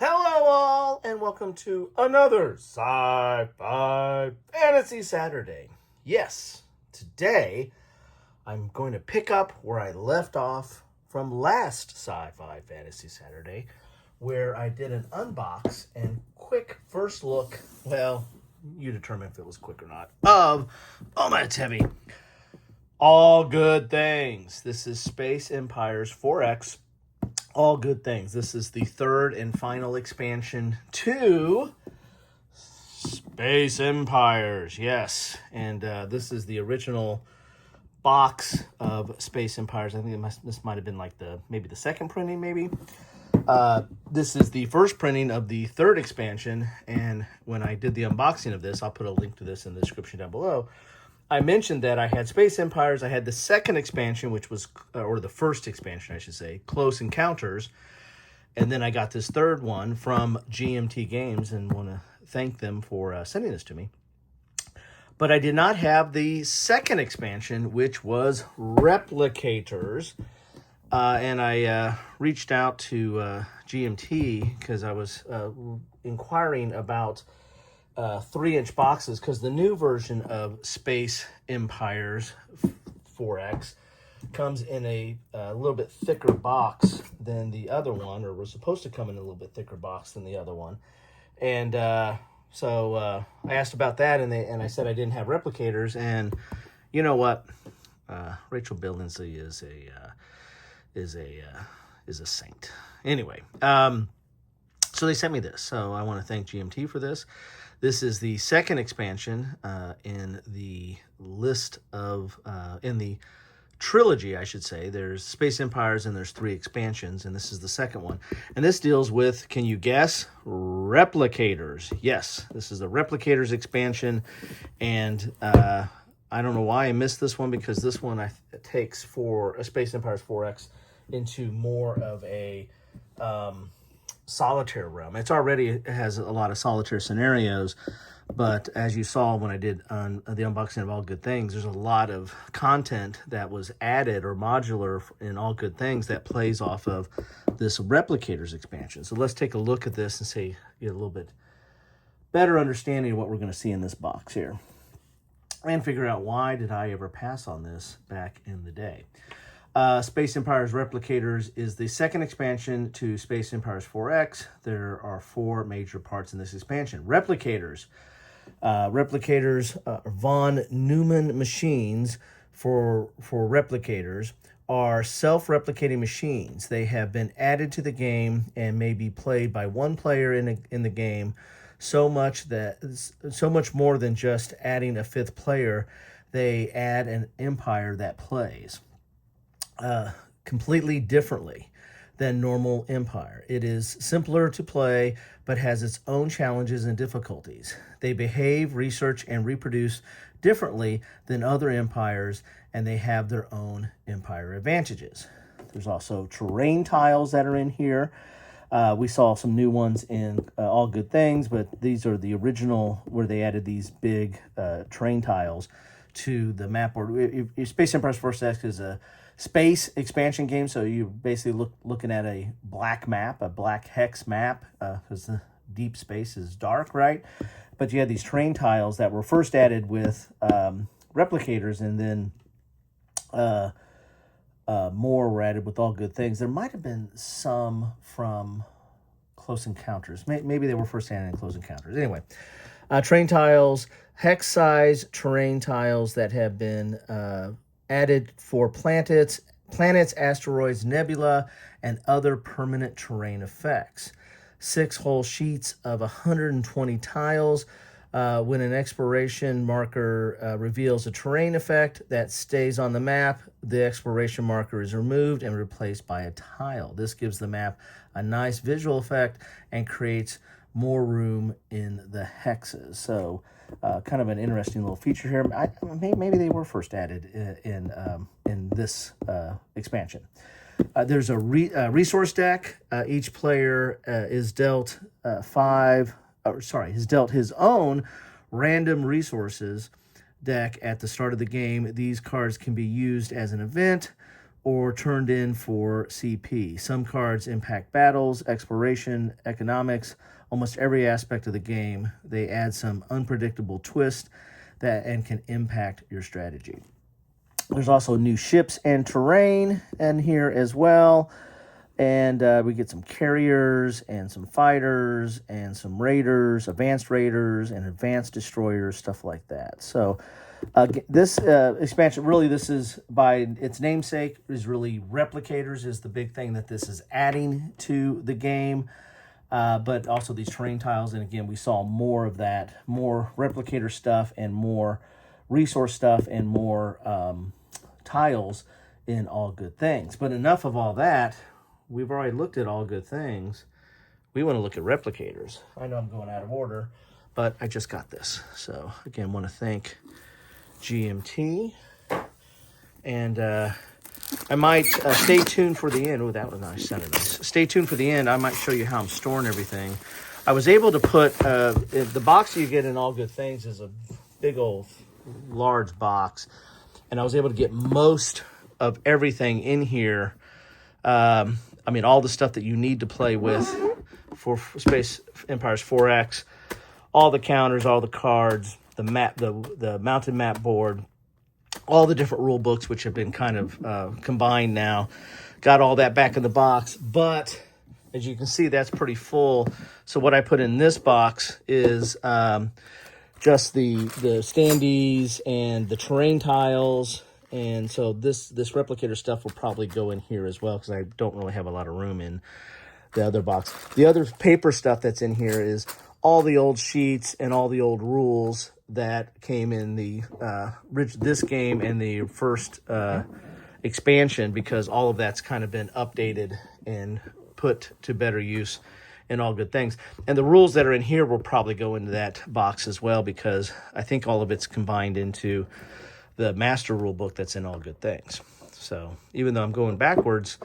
Hello all, and welcome to another Sci-Fi Fantasy Saturday. Yes, today I'm going to pick up where I left off from last Sci-Fi Fantasy Saturday, where I did an unbox and quick first look, well, you determine if it was quick or not, of, oh man, it's heavy, All Good Things. This is Space Empires 4X. All Good Things. This is the third and final expansion to Space Empires. Yes, and this is the original box of Space Empires. I think this might have been like maybe the second printing, maybe. This is the first printing of the third expansion, and when I did the unboxing of this, I'll put a link to this in the description down below. I mentioned that I had Space Empires, I had the second expansion, which was, or the first expansion, I should say, Close Encounters, and then I got this third one from GMT Games, and want to thank them for sending this to me. But I did not have the second expansion, which was Replicators, and I reached out to GMT because I was inquiring about 3-inch boxes, because the new version of Space Empires 4X comes in a little bit thicker box than the other one, or was supposed to come in a little bit thicker box than the other one. And so I asked about that, and I said I didn't have Replicators, and you know what? Rachel Billingsley is a saint. Anyway, so they sent me this, so I want to thank GMT for this. This is the second expansion in the list of, in the trilogy, I should say. There's Space Empires and there's 3 expansions, and this is the second one. And this deals with, can you guess? Replicators. Yes, this is the Replicators expansion, and I don't know why I missed this one, because this one takes for a Space Empires 4X into more of a solitaire realm. It has a lot of solitaire scenarios, but as you saw when I did on the unboxing of All Good Things, there's a lot of content that was added or modular in All Good Things that plays off of this Replicators expansion. So let's take a look at this and get a little bit better understanding of what we're going to see in this box here, and figure out why did I ever pass on this back in the day. Space Empires Replicators is the second expansion to Space Empires 4X. There are 4 major parts in this expansion. Replicators. Von Neumann machines for Replicators are self-replicating machines. They have been added to the game and may be played by one player in the game, so much more than just adding a 5th player. They add an empire that plays completely differently than normal Empire. It is simpler to play, but has its own challenges and difficulties. They behave, research, and reproduce differently than other empires, and they have their own empire advantages. There's also terrain tiles that are in here. We saw some new ones in All Good Things, but these are the original, where they added these big terrain tiles to the map board. Space Empires 4X is a space expansion game, so you're basically looking at a black map, a black hex map, because the deep space is dark, right? But you had these terrain tiles that were first added with Replicators, and then more were added with All Good Things. There might have been some from Close Encounters. Maybe they were first added in Close Encounters. Anyway, terrain tiles, hex size terrain tiles that have been added for planets, asteroids, nebula, and other permanent terrain effects. 6 whole sheets of 120 tiles. When an exploration marker reveals a terrain effect that stays on the map, the exploration marker is removed and replaced by a tile. This gives the map a nice visual effect and creates more room in the hexes. So kind of an interesting little feature here. Maybe they were first added in this expansion. There's a resource deck. Each player is dealt his own random resources deck at the start of the game. These cards can be used as an event or turned in for CP. Some cards impact battles, exploration, economics, almost every aspect of the game. They add some unpredictable twist and can impact your strategy. There's also new ships and terrain in here as well. And we get some carriers and some fighters and some raiders, advanced raiders and advanced destroyers, stuff like that. So this expansion, really, this is by its namesake, is really Replicators is the big thing that this is adding to the game. But also these terrain tiles. And again, we saw more of that, more replicator stuff and more resource stuff and more tiles in All Good Things. But enough of all that. We've already looked at All Good Things. We want to look at Replicators. I know I'm going out of order, but I just got this. So again, want to thank GMT. And I might stay tuned for the end. Oh, that was nice. Sounded nice. Stay tuned for the end. I might show you how I'm storing everything. I was able to put the box you get in All Good Things is a big old large box, and I was able to get most of everything in here. I mean, all the stuff that you need to play with for Space Empires 4X, all the counters, all the cards, the map, the mounted map board, all the different rule books, which have been kind of combined now. Got all that back in the box, but as you can see, that's pretty full. So what I put in this box is just the standees and the terrain tiles. And so this replicator stuff will probably go in here as well, because I don't really have a lot of room in the other box. The other paper stuff that's in here is all the old sheets and all the old rules that came in the this game and the first expansion, because all of that's kind of been updated and put to better use in All Good Things. And the rules that are in here will probably go into that box as well, because I think all of it's combined into the master rule book that's in All Good Things. So even though I'm going backwards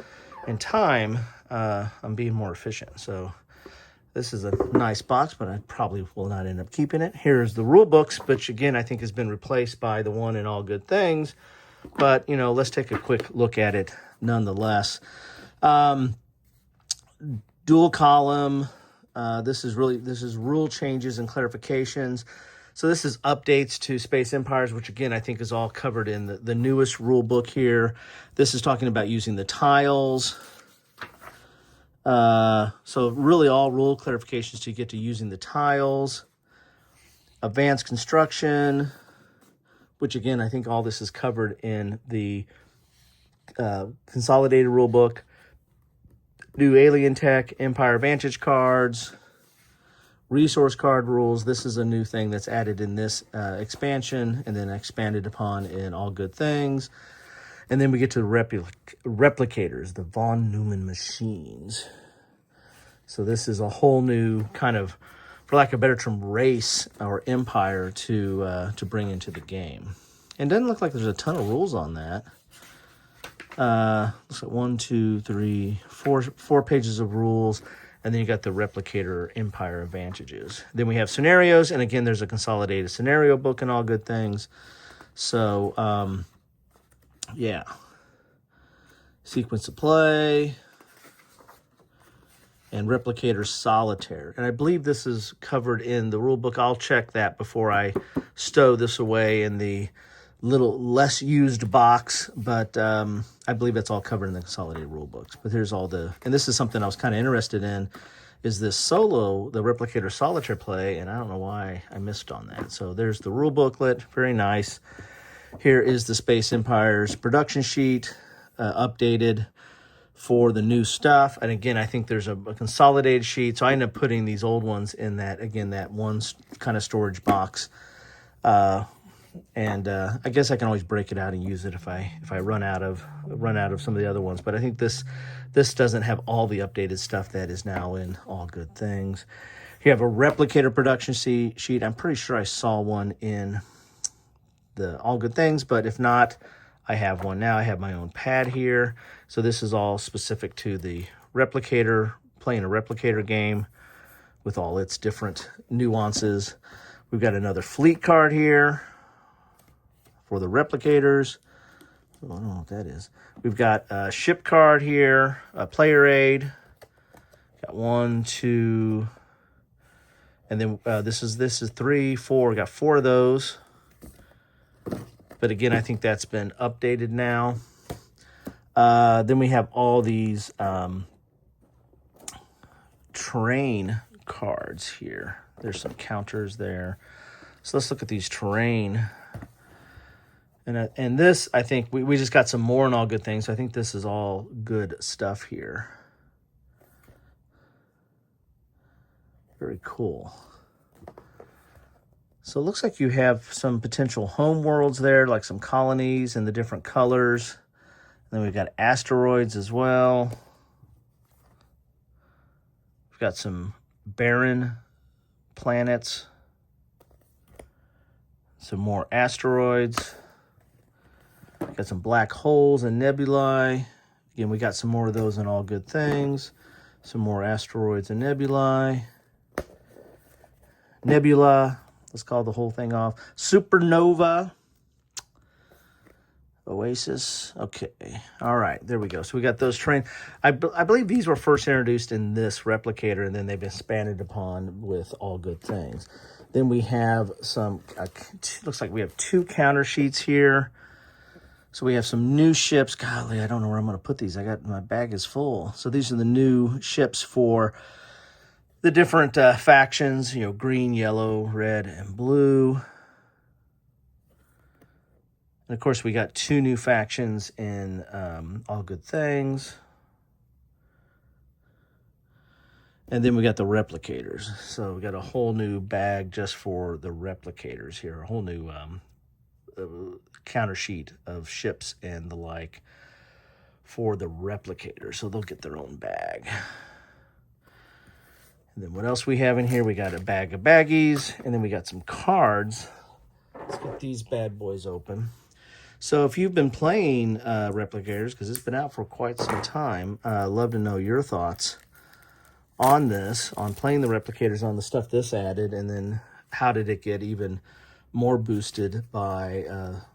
in time, I'm being more efficient. So this is a nice box, but I probably will not end up keeping it. Here's the rule books, which again, I think has been replaced by the one in All Good Things. But, you know, let's take a quick look at it nonetheless. Dual column. This is rule changes and clarifications. So this is updates to Space Empires, which again, I think is all covered in the newest rule book here. This is talking about using the tiles. So really all rule clarifications to get to using the tiles. Advanced construction, which again, I think all this is covered in the consolidated rule book. New alien tech, Empire Vantage cards. Resource card rules. This is a new thing that's added in this expansion and then expanded upon in All Good Things. And then we get to replicators, the von Neumann machines. So this is a whole new kind of, for lack of a better term, race or empire to bring into the game. And it doesn't look like there's a ton of rules on that. Looks like 1, 2, 3, 4 pages of rules. And then you got the replicator empire advantages. Then we have scenarios. And again, there's a consolidated scenario book and All Good Things. So, yeah. Sequence of play. And replicator solitaire. And I believe this is covered in the rule book. I'll check that before I stow this away in the little less used box. But I believe that's all covered in the consolidated rule books. But here's all the, and this is something I was kind of interested in, is this solo, the replicator solitaire play. And I don't know why I missed on that. So there's the rule booklet. Very nice. Here is the Space Empires production sheet, updated for the new stuff. And again, I think there's a consolidated sheet. So I end up putting these old ones in that, again, that one kind of storage box. And I guess I can always break it out and use it if I run out of some of the other ones. But I think this doesn't have all the updated stuff that is now in All Good Things. You have a replicator production sheet. I'm pretty sure I saw one in the All Good Things, but if not, I have one now. I have my own pad here. So this is all specific to the replicator, playing a replicator game with all its different nuances. We've got another fleet card here for the replicators. Oh, I don't know what that is. We've got a ship card here, a player aid. Got 1, 2, and then this is 3, 4. We got 4 of those. But again, I think that's been updated now. Then we have all these terrain cards here. There's some counters there. So let's look at these terrain. And this, I think, we just got some more and all good things. So I think this is all good stuff here. Very cool. So it looks like you have some potential home worlds there, like some colonies and the different colors. And then we've got asteroids as well. We've got some barren planets. Some more asteroids. Got some black holes and nebulae. Again, we got some more of those and all good things. Some more asteroids and nebulae. Nebula. Let's call the whole thing off. Supernova. Oasis. Okay. All right. There we go. So we got those terrain. I believe these were first introduced in this replicator, and then they've been expanded upon with all good things. Then we have some, looks like we have 2 counter sheets here. So we have some new ships. Golly, I don't know where I'm going to put these. My bag is full. So these are the new ships for the different factions, you know, green, yellow, red, and blue. And of course, we got 2 new factions in All Good Things. And then we got the Replicators. So we got a whole new bag just for the Replicators here. A whole new counter sheet of ships and the like for the Replicators. So they'll get their own bag. And then what else we have in here? We got a bag of baggies. And then we got some cards. Let's get these bad boys open. So if you've been playing Replicators, because it's been out for quite some time, I'd love to know your thoughts on this, on playing the Replicators, on the stuff this added, and then how did it get even more boosted by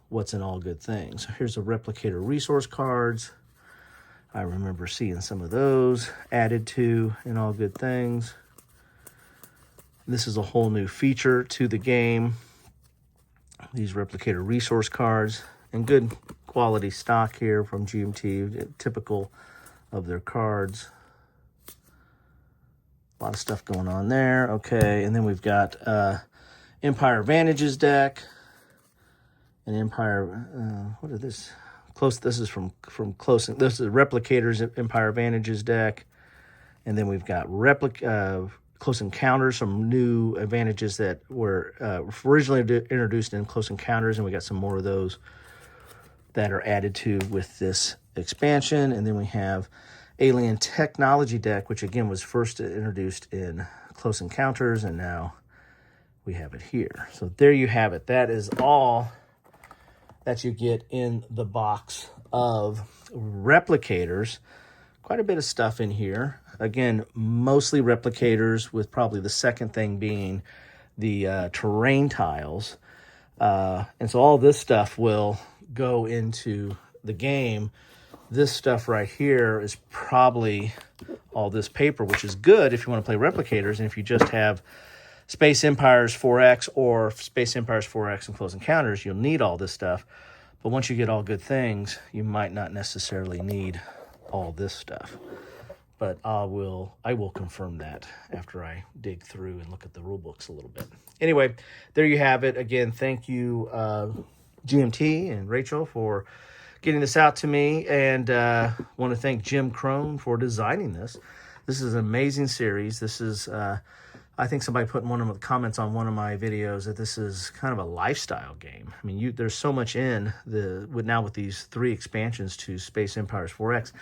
what's in All Good Things. So here's the Replicator resource cards. I remember seeing some of those added to in All Good Things. This is a whole new feature to the game. These Replicator resource cards. And good quality stock here from GMT, typical of their cards. A lot of stuff going on there. Okay, and then we've got Empire Advantages deck. An Empire, what is this? This is from Close. This is Replicators Empire Advantages deck. And then we've got Close Encounters, some new advantages that were originally introduced in Close Encounters, and we got some more of those that are added to with this expansion. And then we have Alien Technology deck, which again was first introduced in Close Encounters, and now we have it here. So there you have it. That is all that you get in the box of Replicators. Quite a bit of stuff in here. Again, mostly Replicators, with probably the second thing being the terrain tiles. And so all this stuff will go into the game. This stuff right here is probably all this paper, which is good if you want to play Replicators, and if you just have Space Empires 4X or Space Empires 4X and Close Encounters, you'll need all this stuff. But once you get All Good Things, you might not necessarily need all this stuff. But I will confirm that after I dig through and look at the rule books a little bit. Anyway, there you have it. Again, thank you, GMT and Rachel, for getting this out to me, and want to thank Jim Crone for designing this. This is an amazing series. This is, I think somebody put in one of the comments on one of my videos that this is kind of a lifestyle game. I mean, there's so much in with these 3 expansions to Space Empires 4X.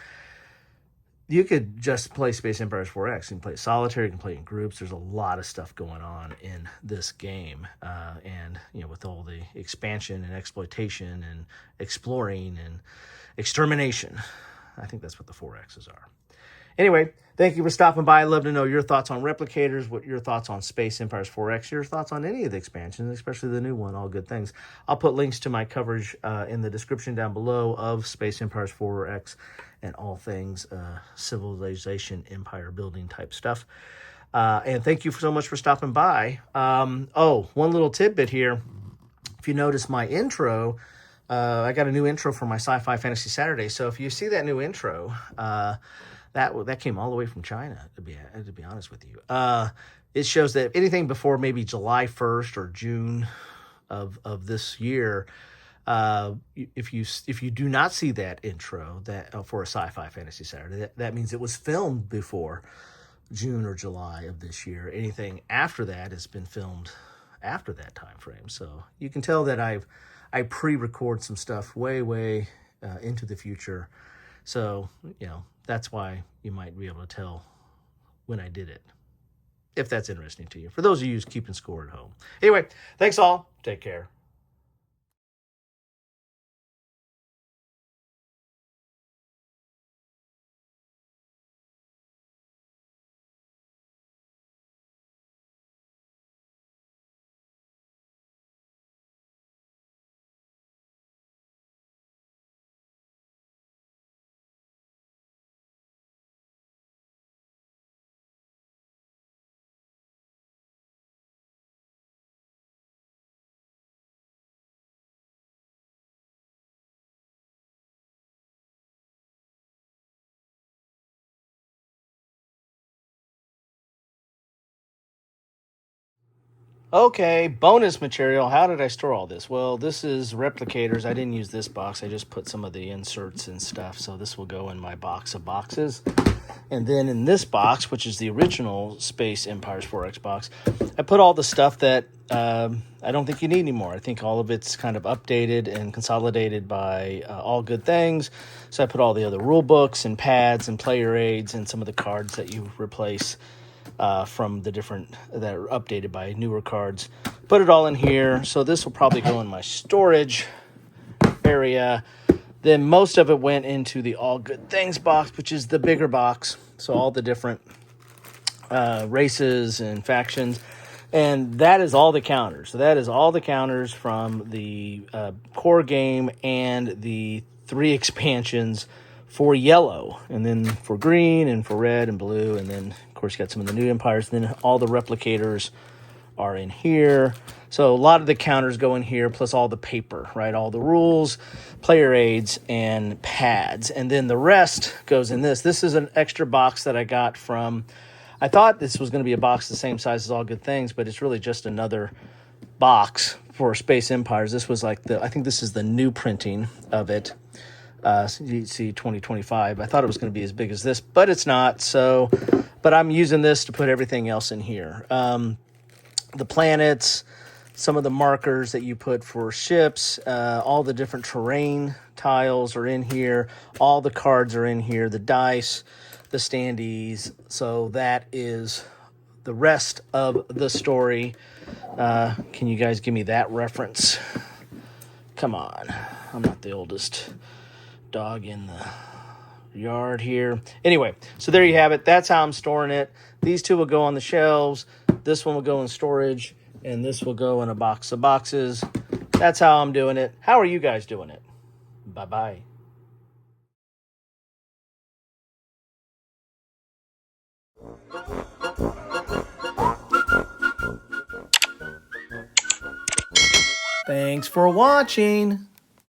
You could just play Space Empires 4X. You can play solitaire, you can play in groups. There's a lot of stuff going on in this game. And, you know, with all the expansion and exploitation and exploring and extermination. I think that's what the 4Xs are. Anyway, thank you for stopping by. I'd love to know your thoughts on Replicators, what your thoughts on Space Empires 4X, your thoughts on any of the expansions, especially the new one, All Good Things. I'll put links to my coverage in the description down below of Space Empires 4X and all things civilization, empire building type stuff. And thank you so much for stopping by. One little tidbit here. If you notice my intro, I got a new intro for my Sci-Fi Fantasy Saturday. So if you see that new intro, that came all the way from China, to be honest with you. It shows that anything before maybe July 1st or June of this year, if you do not see that intro for a Sci-Fi Fantasy Saturday, that means it was filmed before June or July of this year. Anything after that has been filmed after that time frame. So you can tell that I pre-record some stuff way into the future. So, that's why you might be able to tell when I did it, if that's interesting to you. For those of you who's keeping score at home. Anyway, thanks all. Take care. Okay, bonus material. How did I store all this? Well, this is Replicators. I didn't use this box. I just put some of the inserts and stuff. So this will go in my box of boxes. And then in this box, which is the original Space Empires 4X box, I put all the stuff that I don't think you need anymore. I think all of it's kind of updated and consolidated by All Good Things. So I put all the other rule books and pads and player aids and some of the cards that you replace from the different that are updated by newer cards. Put it all in here. So this will probably go in my storage area. Then most of it went into the All Good Things box, which is the bigger box. So all the different races and factions. And that is all the counters. So that is all the counters from the core game and the 3 expansions for yellow, and then for green, and for red and blue, and then, of course, you got some of the new empires. And then all the replicators are in here. So a lot of the counters go in here, plus all the paper, right? All the rules, player aids, and pads. And then the rest goes in this. This is an extra box that I got from... I thought this was going to be a box the same size as All Good Things, but it's really just another box for Space Empires. This was like I think this is the new printing of it. You see 2025. I thought it was going to be as big as this, but it's not. So, but I'm using this to put everything else in here. The planets, some of the markers that you put for ships, all the different terrain tiles are in here. All the cards are in here. The dice, the standees. So that is the rest of the story. Can you guys give me that reference? Come on. I'm not the oldest dog in the yard here. Anyway, so there you have it. That's how I'm storing it. These two will go on the shelves. This one will go in storage, and this will go in a box of boxes. That's how I'm doing it. How are you guys doing it? Bye-bye. Thanks for watching.